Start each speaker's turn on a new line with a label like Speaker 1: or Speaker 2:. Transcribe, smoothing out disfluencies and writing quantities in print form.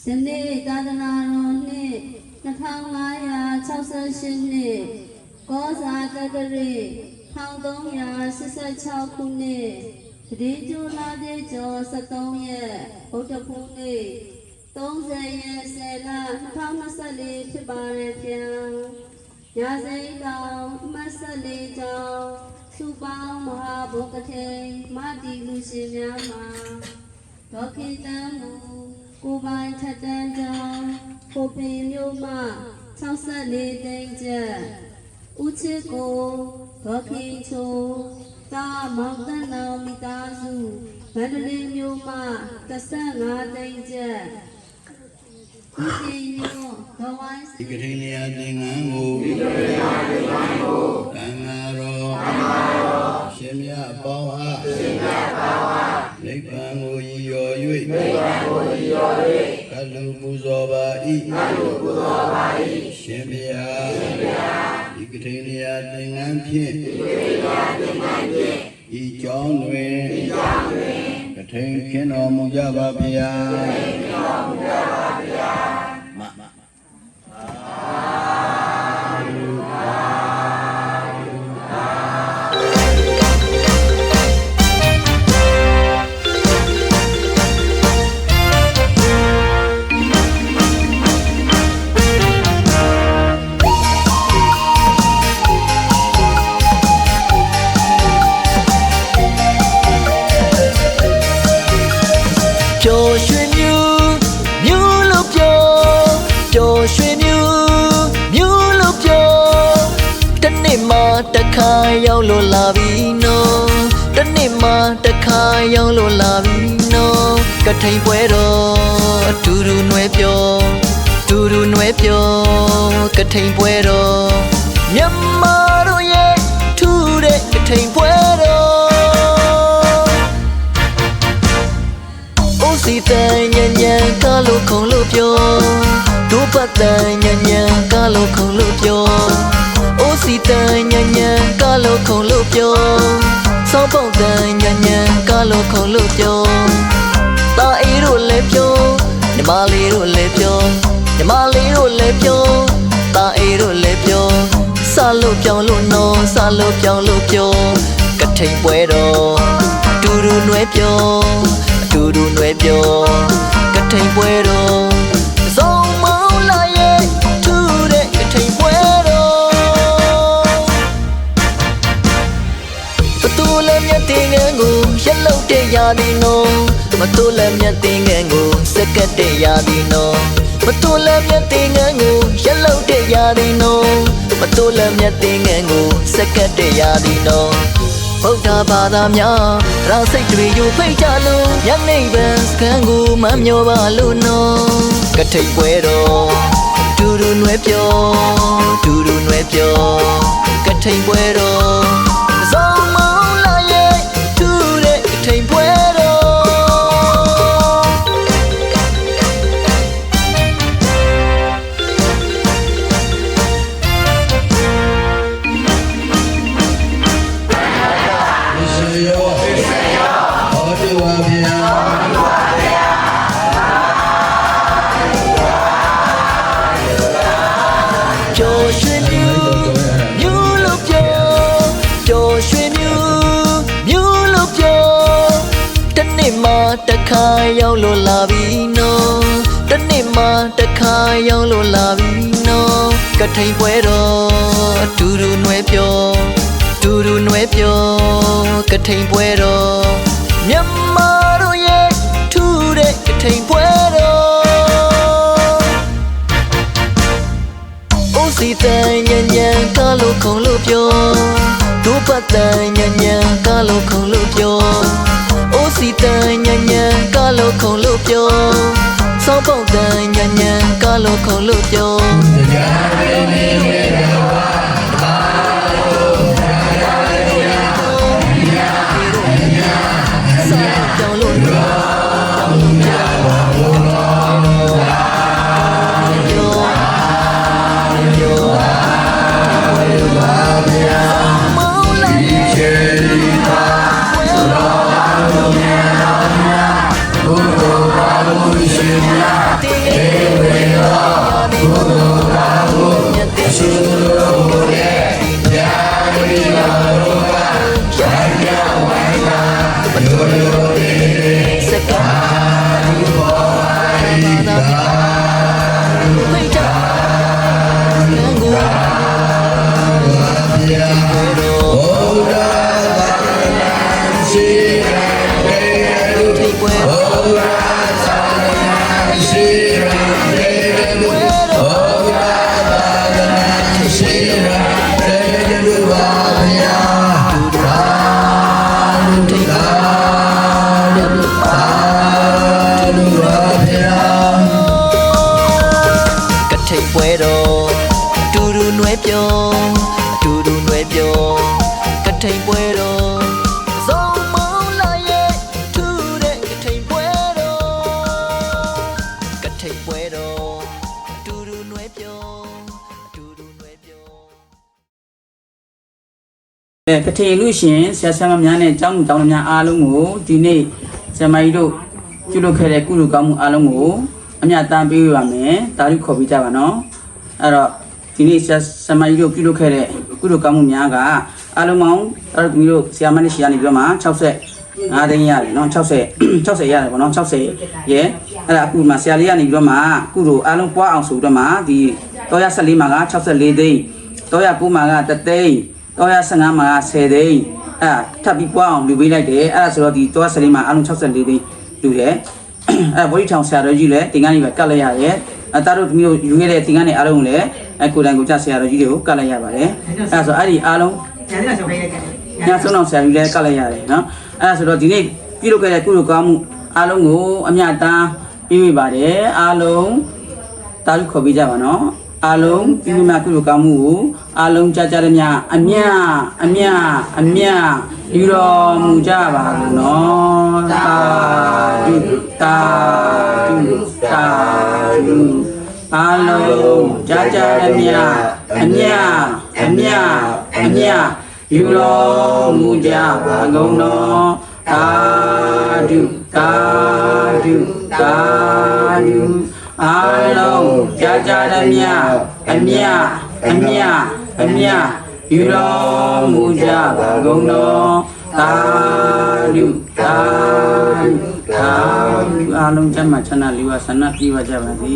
Speaker 1: ဇနေ့သာသနာတော်နှစ်2568နှစ်ကောဇာတက္ကရာ1386ခုနှစ်တည်ကျူလာတဲ့ကျော်73ရက်ဗုဒ္ဓဖူးနေ့30ရက်10လ2024ဖြစ်ပါရဲ့ဗျာညာစိန်တော်မတ်14ကျောင်းစုပေါင်းမဟာဘုကထေမတိလူရှင်များမှာဒေါကိတံမူကိုပိုင်ထက်တန်းကြောင်းကိုပင်မျိုးမှ64သိန်းကျပ်ဦးချစ်ကိုဒေါခင်ချိုတာမောင်တန်းနောင်မိသားစုမန္တလေးမျိုးမှ35သိန်းကျပ်ဒီစီမျိုးဒေါ်ဝိုင်း
Speaker 2: ဒီကထိန်လျာသင်္ကန်းကိုတန်ဃာတော်ရှင်မြတ်ပေါင်းအားနိဗ္ဗာန်ကိုရည်ရော်၍ကလူပူဇော်ပါ၏ရှင်မြတ်ဒီကထိန်လျာသင်္ကန်းဖြင့်ဤကြောင်းတွင်ကထိန်ခင်းတော်မူကြပါဗျာ
Speaker 3: တခါရောက်လို့လာပြီနော်တနေ့မှတခါရောက်လို့လာပြီနော်ကထိန်ပွဲတော်အတူတူနွယ်ပြောတူတူနွယ်ပြောကထိန်ပွဲတော်မြန်မာတို့ရဲ့ထူးတဲ့ကထိန်ပွဲတော်အိုးစီတန်ညံ့ညံ့ကားလို့ခုံလို့ပြောဒုပတ်တန်ညံ့ညံ့ကားလို့ခုံလို့ပြောအိုးစီတန်ညံ့ညံ့ကားလို့ခုံလို့ပြောစောင်းပေါက်တန်ညံ့ညံ့ကားလို့ခုံလို့ပြောတာအေးတို့လည်းပြောညီမလေးတို့လည်းပြောညီမလေးတို့လည်းပြောတာအေးတို့လည်းပြောစလို့ပြောင်းလို့နော်စလို့ပြောင်းလို့ပြောကထိန်ပွဲတော်တူတူနွယ်ပြောအတူတူနွယ်ပြောကထိန်ပွဲတော်စောင်းမောင်းလာရဲ့ထူးတဲ့ကထိန်ပွဲမြတ်တင်ငန်းကိုရက်လောက်တဲ့ရာဒီနော်မတူလည်းမြတ်တင်ငန်းကိုစက်ကတ်တဲ့ရာဒီနော်မတူလည်းမြတ်တင်ငန်းကိုရက်လောက်တဲ့ရာဒီနော်မတူလည်းမြတ်တင်ငန်းကိုစက်ကတ်တဲ့ရာဒီနော်ဗုဒ္ဓဘာသာများရာစိတ်တွေယူဖိတ်ကြလို့ညနေပန်စကံကိုမမျောပါလို့နော်ကထိန်ပွဲတော်တူတူနွယ်ပြောတူတူနွယ်ပြောကထိန်ပွဲတော်ထိန်ပွဲတော်
Speaker 2: ယေရှုရောဟောတုပါဗျာ
Speaker 3: ကျော်ရွှေမြူမျိုးလို့ပြောကျော်ရွှေမြူမျိုးလို့ပြောတနေ့မှတခါရောက်လို့လာပြီနော်တနေ့မှတခါရောက်လို့လာပြီနော်ကထိန်ပွဲတော်အတူတူနွယ်ပြောတူတူနွယ်ပြောကထိန်ပွဲတော်မြန်မာတို့ရဲ့ထူးတဲ့ကထိန်ပွဲတော်အိုးစီတန်ညံ့ညံ့ကားလို့ခုံလို့ပြောဒုပတ်တန်ညံ့ညံ့ကားလို့ခုံလို့ပြောအိုးစီတန်ညံ့ညံ့ကားလို့ခုံလို့ပြောစောင်းပေါက်တန်ညံ့ညံ့ကားလို့ခုံလို့ပြော
Speaker 2: တရားဝိနည်းရဲ့တော်ပါ
Speaker 3: ပြောင်းလို့
Speaker 2: ရှင် ရာတေတုဩဃာသာသနာရှိရာတေတုပါဗျာသာဓုသာဓုသာဓုပါဗျာ
Speaker 3: ကထိန်ပွဲတော်တူတူနွယ်ပြောတူတူနွယ်ပြောကထိန်ပွဲတော်စုံမုံလာရဲ့ထူတဲ့ကထိန်ပွဲတော်ကထိန်ပွဲတော်တူတူနွယ်ပြောတူတူနွယ်ပြော
Speaker 4: ကထေလူရှင်ဆရာဆရာမများနဲ့ကျောင်းသူကျောင်းသားများအားလုံးကိုဒီနေ့ဆရာမကြီးတို့ပြုလုပ်ခဲ့တဲ့ကုသိုလ်ကောင်းမှုအားလုံးကိုအမြတ်တမ်းပေးရမယ်ဒါလူခေါ်ပြီးကြပါနော်အဲ့တော့ဒီနေ့ဆရာမကြီးတို့ပြုလုပ်ခဲ့တဲ့ကုသိုလ်ကောင်းမှုများကအားလုံးပေါင်းအဲ့တော့ဒီတို့ဆရာမနဲ့ရှိရနေပြီးတော့မှ65သိန်းရတယ်နော်60ရတယ်ပေါ့နော်60ရဲ့အဲ့ဒါအခုမှဆရာလေးကနေပြီးတော့မှကုသိုလ်အားလုံးပွားအောင်ဆိုပြီးတော့မှဒီ314မှာက64သိန်း309မှာက3သိန်း315မှာက10သိန်းအဲ့ထပ်ပြီးပွားအောင်လူပေးလိုက်တယ်အဲ့ဒါဆိုတော့ဒီ314မှာအားလုံး64သိန်းလူတယ်အဲ့ဗောဓိထောင်ဆရာတော်ကြီးလည်းတင်ကန်းကြီးပဲကတ်လိုက်ရတယ်အသားတို့ဒီမျိုးယူခဲ့တဲ့တင်ကန်းတွေအားလုံးလည်းကိုယ်တိုင်ကိုကြဆရာတော်ကြီးတွေကိုကတ်လိုက်ရပါတယ်အဲ့ဒါဆိုအဲ့ဒီအားလုံးညဆုံးအောင်ဆရာကြီးလည်းကတ်လိုက်ရတယ်နော်အဲ့ဒါဆိုတော့ဒီနေ့ပြုလုပ်ခဲ့တဲ့ကုသိုလ်ကောင်းမှုအားလုံးကိုအမြတ်တမ်းပေးမိပါတယ်အားလုံးတာလူခေါ်ပေးကြပါနော်အားလုံးပြုမိမှာကုသိုလ်ကောင်းမှုကိုအားလုံးကြားကြရမြအမြယူတော်မူကြပါလို့နော်တာဓုအားလုံးကြားကြရမြအမြယူတော်မူကြပါကုန်နော်တာဓုအားလုံးကြားကြရမြအမြယူတော်မူကြပါကုန်နော်သာဓုအားလုံးကျမ်းမှာချမ်းသာလေးပါဆန္ဒပြပါကြပါစေ